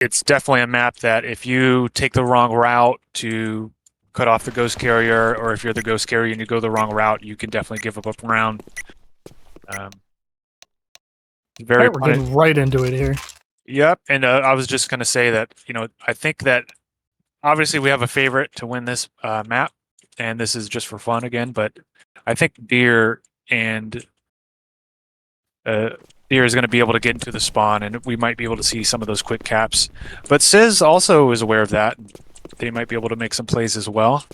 it's definitely a map that if you take the wrong route to cut off the ghost carrier, or if you're the ghost carrier and you go the wrong route, you can definitely give up a round. Very We're getting right into it here. Yep, and I was just going to say that, I think that obviously we have a favorite to win this map, and this is just for fun again, but I think Deer and Deer is going to be able to get into the spawn, and we might be able to see some of those quick caps. But Sizz also is aware of that. They might be able to make some plays as well.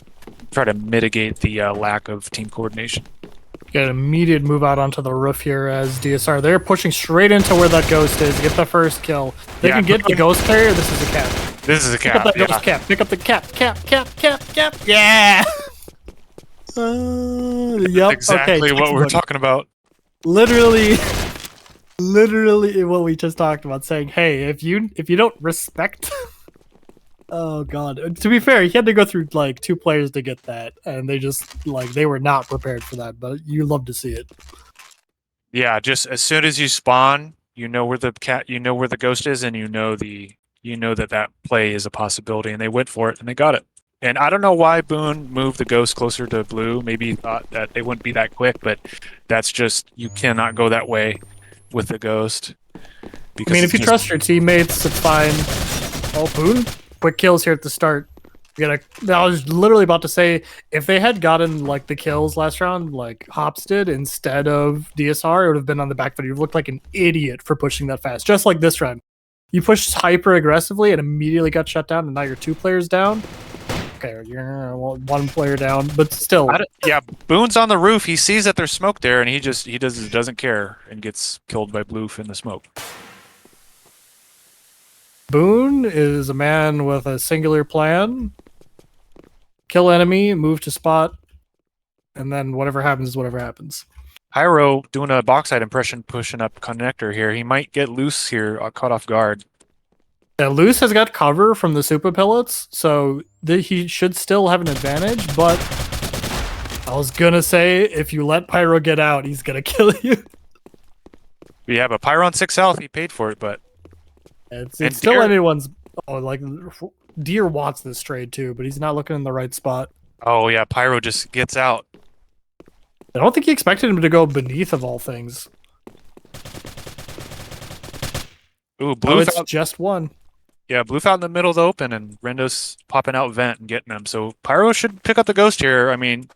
Try to mitigate the lack of team coordination. Get an immediate move out onto the roof here as DSR. They're pushing straight into where that ghost is. Get the first kill. They can get the ghost carrier. This is a cap. This is a cap. Pick up that ghost cap. Pick up the cap. Cap. Yeah. Yep. Exactly what we're talking about. Literally what we just talked about. Saying, hey, if you don't respect. Oh god. To be fair, he had to go through like 2 players to get that, and they just they were not prepared for that, but you love to see it. Yeah, just as soon as you spawn, you know where the ghost is, and you know that play is a possibility, and they went for it and they got it. And I don't know why Boone moved the ghost closer to blue. Maybe he thought that they wouldn't be that quick, but that's just, you cannot go that way with the ghost. I mean, if you trust your teammates, it's fine. Oh, Boone? Quick kills here at the start. I was literally about to say, if they had gotten like the kills last round, like Hops did, instead of DSR, it would have been on the back foot. You looked like an idiot for pushing that fast. Just like this round. You pushed hyper aggressively and immediately got shut down, and now you're 2 players down. Okay, you're 1 player down, but still. Yeah, Boone's on the roof. He sees that there's smoke there, and he doesn't care and gets killed by Bloof in the smoke. Boone is a man with a singular plan. Kill enemy, move to spot, and then whatever happens is whatever happens. Pyro doing a box-side impression, pushing up connector here. He might get loose here, caught off guard. Yeah, Loose has got cover from the super pellets, so he should still have an advantage, but I was gonna say, if you let Pyro get out, he's gonna kill you. Yeah, but Pyro on 6 health, he paid for it, but... It's still anyone's... Oh, like, Deer wants this trade too, but he's not looking in the right spot. Oh yeah, Pyro just gets out. I don't think he expected him to go beneath, of all things. Ooh, Blue it's just 1. Yeah, Blue out in the middle of the open, and Rendo's popping out vent and getting him. So Pyro should pick up the ghost here. I mean,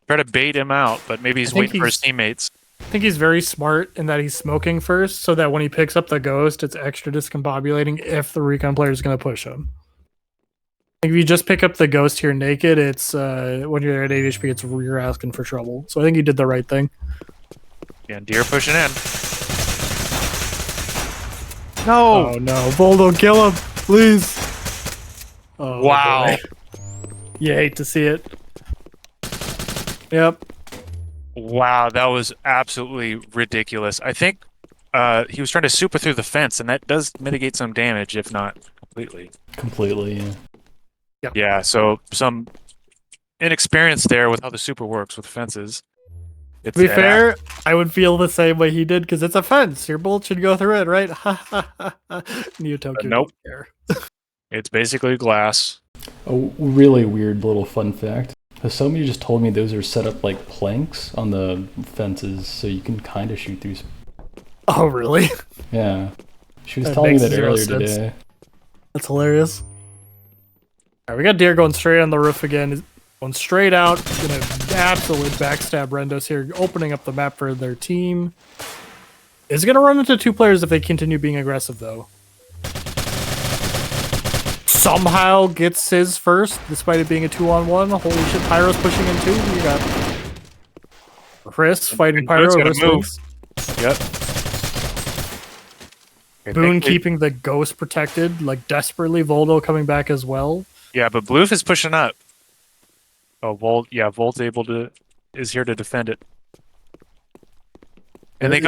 try to bait him out, but maybe he's waiting for his teammates. I think he's very smart in that he's smoking first, so that when he picks up the ghost, it's extra discombobulating if the recon player is going to push him. I think if you just pick up the ghost here naked, it's when you're at 8 HP, you're asking for trouble. So I think he did the right thing. Yeah, Deer pushing in. No! Oh no, Voldo, kill him, please! Oh, wow. Boy. You hate to see it. Yep. Wow, that was absolutely ridiculous. I think he was trying to super through the fence, and that does mitigate some damage, if not completely. Completely, yeah. Yep. Yeah, so some inexperience there with how the super works with fences. To be fair, I would feel the same way he did, because it's a fence. Your bullet should go through it, right? Neotokyo. Nope. It's basically glass. A really weird little fun fact. Somebody just told me those are set up like planks on the fences, so you can kind of shoot through. Oh, really? Yeah. She was telling me that earlier today. That's hilarious. All right, we got Deer going straight on the roof again. Going straight out. Gonna absolutely backstab Rendos here, opening up the map for their team. Is gonna run into 2 players if they continue being aggressive, though. Somehow gets his first, despite it being a 2-on-1. Holy shit, Pyro's pushing in too. You got Chris fighting Pyro. Yep. Boone keeping the ghost protected, like desperately. Voldo coming back as well. Yeah, but Bloof is pushing up. Oh, Volt's is here to defend it. And they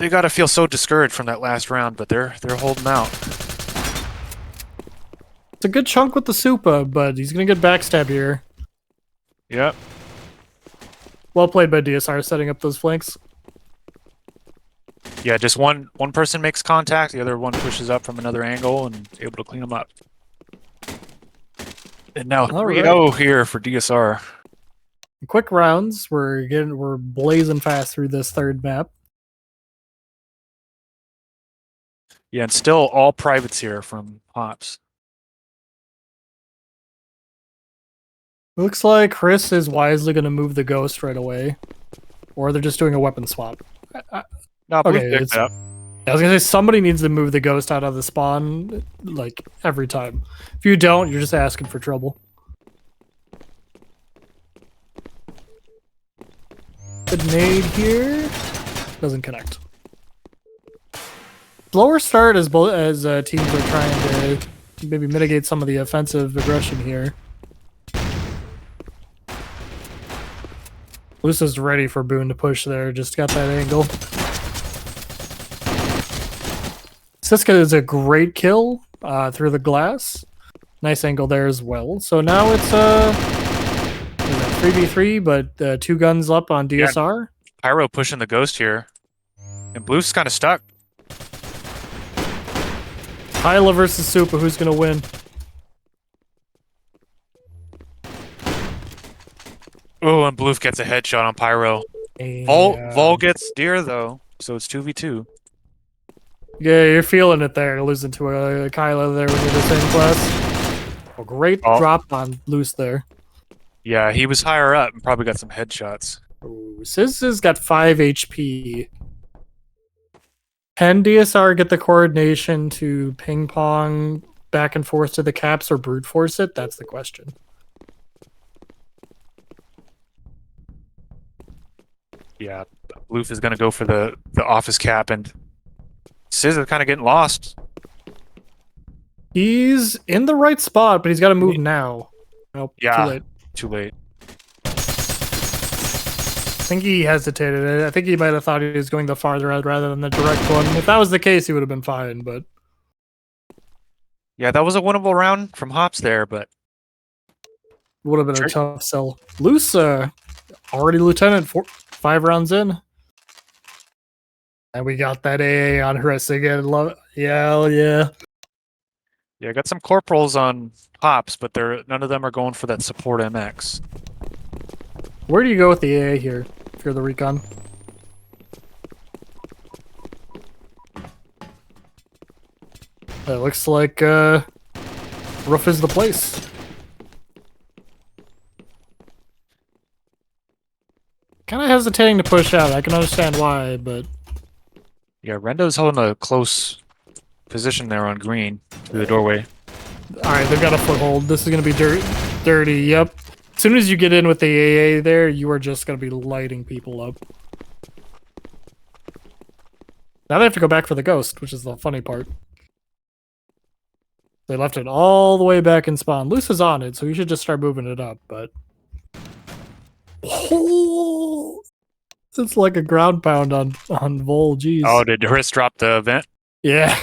gotta feel so discouraged from that last round, but they're holding out. It's a good chunk with the Supa, but he's gonna get backstab here. Yep. Well played by DSR setting up those flanks. Yeah, just one person makes contact, the other one pushes up from another angle and able to clean them up. And now All 3-0 here for DSR. Quick rounds. We're blazing fast through this third map. Yeah, and still all privates here from Hops. Looks like Chris is wisely going to move the ghost right away, or they're just doing a weapon swap. No, Blue Okay, picked up. I was gonna say somebody needs to move the ghost out of the spawn, like every time. If you don't, you're just asking for trouble. Good nade here. Doesn't connect. Slower start as teams are trying to maybe mitigate some of the offensive aggression here. Lusa's ready for Boone to push there. Just got that angle. Siska is a great kill through the glass. Nice angle there as well. So now it's 3v3, but 2 guns up on DSR. Yeah, Pyro pushing the ghost here. And Blue's kind of stuck. Hyla versus Super, who's gonna win? Oh, and Blue gets a headshot on Pyro. Vol gets deer though, so it's 2v2. Yeah, you're feeling it there, losing to a Kyla there when you're the same class. A great drop on Loose there. Yeah, he was higher up and probably got some headshots. Ooh, Sis has got 5 HP. Can DSR get the coordination to ping pong back and forth to the caps or brute force it? That's the question. Yeah, Bloof is going to go for the office cap, and Sis is kind of getting lost. He's in the right spot, but he's got to move now. Nope, yeah, too late. Too late. I think he hesitated. I think he might have thought he was going the farther out rather than the direct one. If that was the case, he would have been fine, but... Yeah, that was a winnable round from Hops there, but... Would have been a tough sell. Loose, already lieutenant, 5 rounds in. And we got that AA on Chris again. Love it. Yeah, yeah. Yeah, got some corporals on Hops, but none of them are going for that support MX. Where do you go with the AA here, if you're the recon? It looks like Roof is the place. Kind of hesitating to push out. I can understand why, but... Yeah, Rendo's holding a close position there on green through the doorway. Alright, they've got a foothold. This is going to be dirty. Yep. As soon as you get in with the AA there, you are just going to be lighting people up. Now they have to go back for the ghost, which is the funny part. They left it all the way back in spawn. Loose is on it, so you should just start moving it up, but... Oh, it's like a ground pound on Vol, jeez. Oh, did Chris drop the vent? Yeah.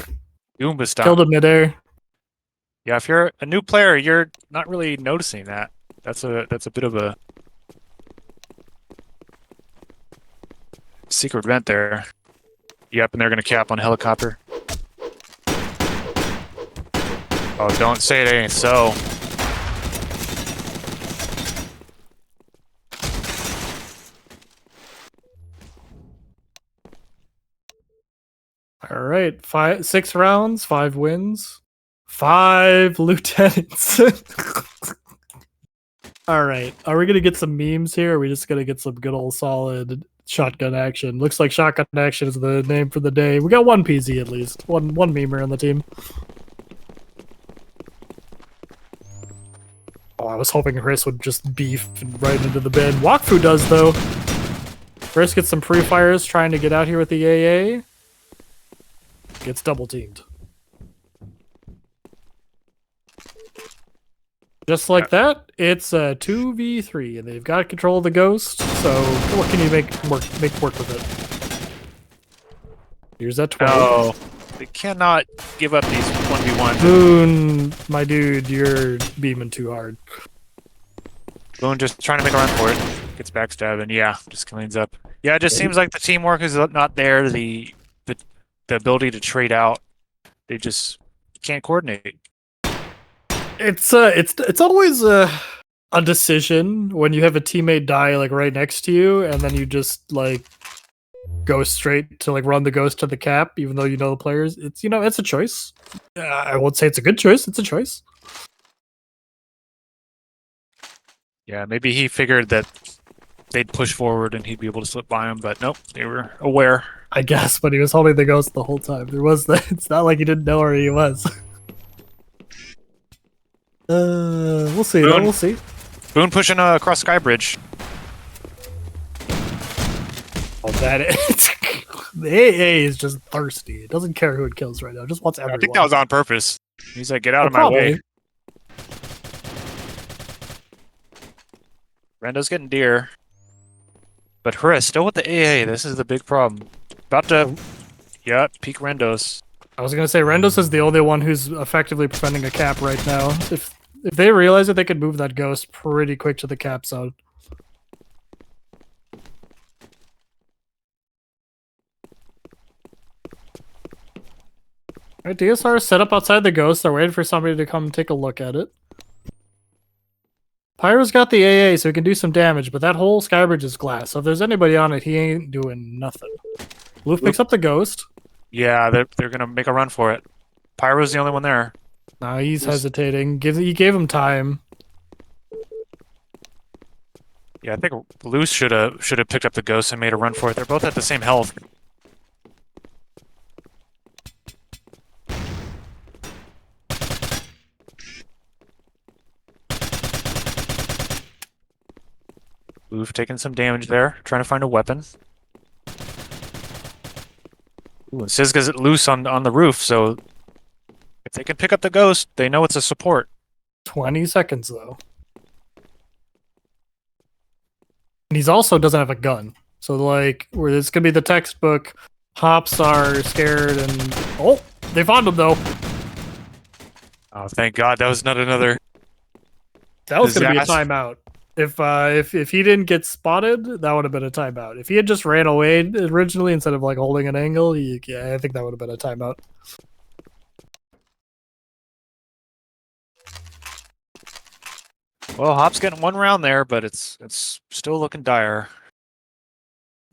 Goomba stop. Killed him midair. Yeah, if you're a new player, you're not really noticing that. That's a bit of a secret vent there. Yep, and they're gonna cap on helicopter. Oh, don't say it ain't so. All right, 6 rounds, 5 wins, 5 lieutenants. All right, are we gonna get some memes here? Or are we just gonna get some good old solid shotgun action? Looks like shotgun action is the name for the day. We got one PZ at least, one memer on the team. Oh, I was hoping Chris would just beef right into the bin. Wakfu does though. Chris gets some pre-fires trying to get out here with the AA. Gets double teamed. Just like that, it's a 2v3, and they've got control of the ghost. So what can you make work with it? Here's that 12. Oh, they cannot give up these 1v1s. Boone, my dude, you're beaming too hard. Boone just trying to make a run for it. Gets backstabbed, and yeah, just cleans up. Yeah, it just seems like the teamwork is not there. The the ability to trade out. They just can't coordinate. It's always a decision when you have a teammate die like right next to you, and then you just like go straight to like run the ghost to the cap, even though you know the players. It's it's a choice. I won't say it's a good choice. It's a choice. Yeah, maybe he figured that they'd push forward and he'd be able to slip by him, but nope, they were aware. I guess, but he was holding the ghost the whole time. There was that. It's not like he didn't know where he was. We'll see. Boone. We'll see. Boone pushing across Sky Bridge. Oh, that is. The AA is just thirsty. It doesn't care who it kills right now. It just wants everyone. I think that was on purpose. He's like, get out of my Probably. way. Rendo's getting deer. But Hris still with the AA. This is the big problem. About to, yeah, peak Rendos. I was gonna say Rendos is the only one who's effectively preventing a cap right now. If they realize that they could move that ghost pretty quick to the cap zone. Alright, DSR is set up outside the ghost. They're waiting for somebody to come take a look at it. Pyro's got the AA, so he can do some damage, but that whole skybridge is glass. So if there's anybody on it, he ain't doing nothing. Loof picks up the ghost. Yeah, they're gonna make a run for it. Pyro's the only one there. No, he's hesitating. He gave him time. Yeah, I think Loose should have picked up the ghost and made a run for it. They're both at the same health. Loof taking some damage there, trying to find a weapon. Ooh, and Sizga's loose on the roof, so if they can pick up the ghost, they know it's a support. 20 seconds, though. And he's also doesn't have a gun. So, like, where this could be the textbook, hops are scared and... Oh! They found him, though! Oh, thank God, that was not another... That was going to be a disaster. timeout. If he didn't get spotted, that would have been a timeout. If he had just ran away originally instead of, like, holding an angle, yeah, I think that would have been a timeout. Well, Hop's getting one round there, but it's still looking dire.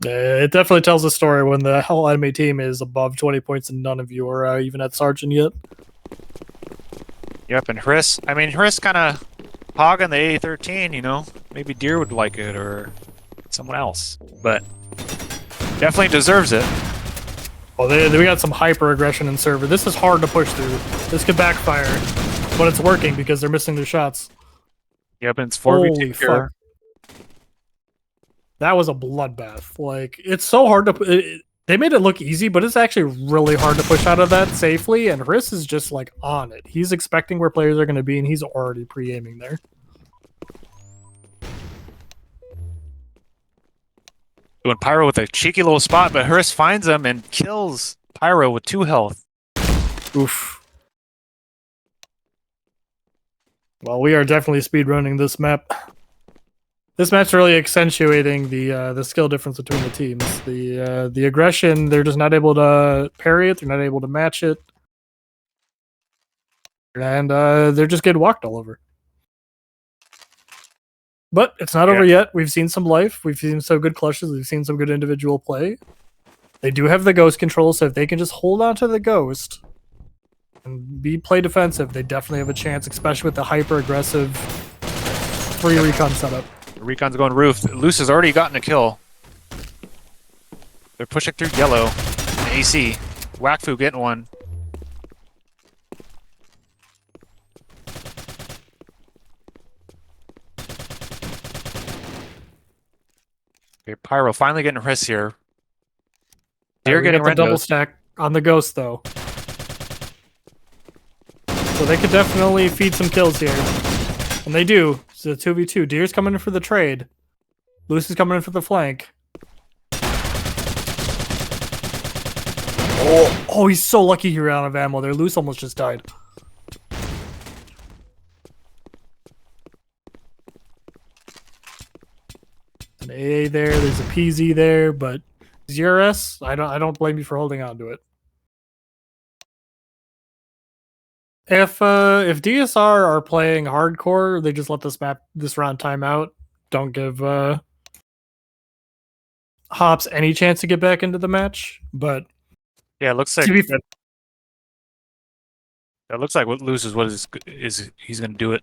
It definitely tells a story when the whole enemy team is above 20 points and none of you are even at Sergeant yet. Yep, and Hris kind of hogging the A13, you know? Maybe Deer would like it, or someone else. But definitely deserves it. Oh, we got some hyper aggression in server. This is hard to push through. This could backfire, but it's working because they're missing their shots. Yep, and it's 4v2 Holy here. fuck. That was a bloodbath. Like, it's so hard to... They made it look easy, but it's actually really hard to push out of that safely, and Hris is just, like, on it. He's expecting where players are going to be, and he's already pre-aiming there. Doing Pyro with a cheeky little spot, but Hris finds him and kills Pyro with 2 health. Oof. Well, we are definitely speedrunning this map. This map's really accentuating the skill difference between the teams. The aggression, they're just not able to parry it. They're not able to match it, and they're just getting walked all over. But it's not over yet. We've seen some life. We've seen some good clutches. We've seen some good individual play. They do have the ghost control, so if they can just hold on to the ghost and play defensive, they definitely have a chance, especially with the hyper aggressive free recon setup. Recon's going roof. Loose has already gotten a kill. They're pushing through yellow. AC. Wakfu getting one. Okay, Pyro finally getting Hris here. Deer getting the double Rendos. stack on the ghost though. So they could definitely feed some kills here. And they do. It's a 2v2. Deer's coming in for the trade. Loose is coming in for the flank. Oh, he's so lucky he ran out of ammo there. Loose almost just died. An AA there. There's a PZ there, but ZRS, I don't blame you for holding on to it. If DSR are playing hardcore, they just let this round time out. Don't give Hops any chance to get back into the match. But Yeah, it looks like to be it looks like what loses what is he's gonna do it.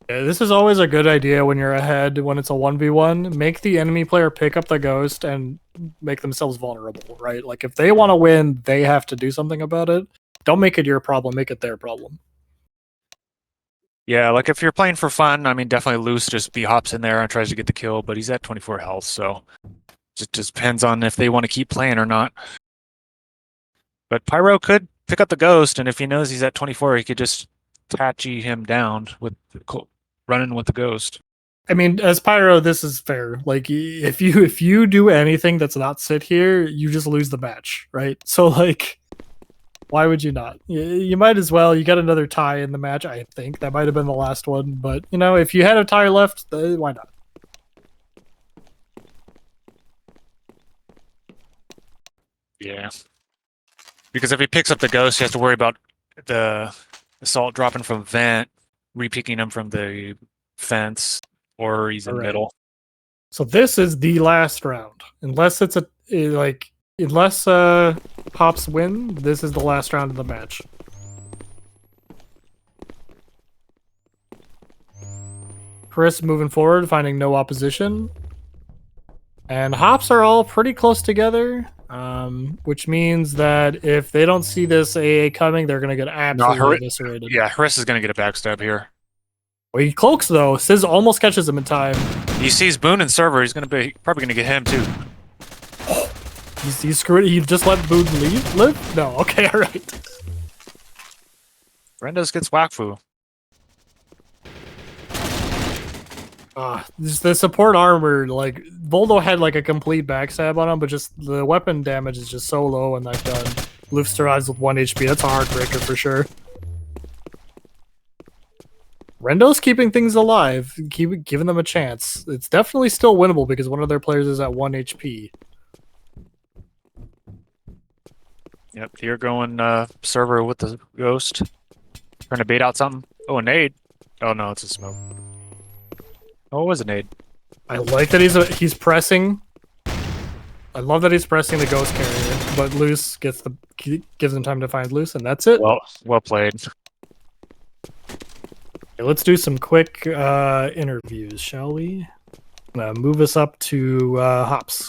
Yeah, this is always a good idea when you're ahead, when it's a 1v1. Make the enemy player pick up the ghost and make themselves vulnerable, right? Like, if they want to win, they have to do something about it. Don't make it your problem, make it their problem. Yeah, like if you're playing for fun, I mean, definitely Loose just hops in there and tries to get the kill, but he's at 24 health, so it just depends on if they want to keep playing or not. But Pyro could pick up the ghost, and if he knows he's at 24, he could just Tachi him down with running with the ghost. I mean, as Pyro, this is fair. Like, if you do anything that's not sit here, you just lose the match, right? So, like, why would you not? You might as well. You got another tie in the match, I think. That might have been the last one. But, you know, if you had a tie left, why not? Yeah. Because if he picks up the ghost, he has to worry about the assault dropping from vent, re-picking him from the fence, or he's in middle. So this is the last round. Unless it's unless Pops win, this is the last round of the match. Chris moving forward, finding no opposition. And Hops are all pretty close together, which means that if they don't see this AA coming, they're going to get absolutely eviscerated. Yeah, Chris is going to get a backstab here. Well, he cloaks, though. Sizz almost catches him in time. He sees Boone and Server. He's probably going to get him, too. He's screwed. He just let Boone live? No. Okay, all right. Rendos gets Wakfu. The support armor, like, Voldo had like a complete backstab on him, but just the weapon damage is just so low on that gun. Loof survives with 1 HP. That's a heartbreaker for sure. Rendo's keeping things alive, giving them a chance. It's definitely still winnable because one of their players is at 1 HP. Yep, here going Server with the ghost. Trying to bait out something. Oh, a nade. Oh, no, it's a smoke. Oh, it was a nade. I like that he's pressing. I love that he's pressing the ghost carrier, but Loose gives him time to find Loose, and that's it. Well played. Okay, let's do some quick interviews, shall we? Move us up to Hops.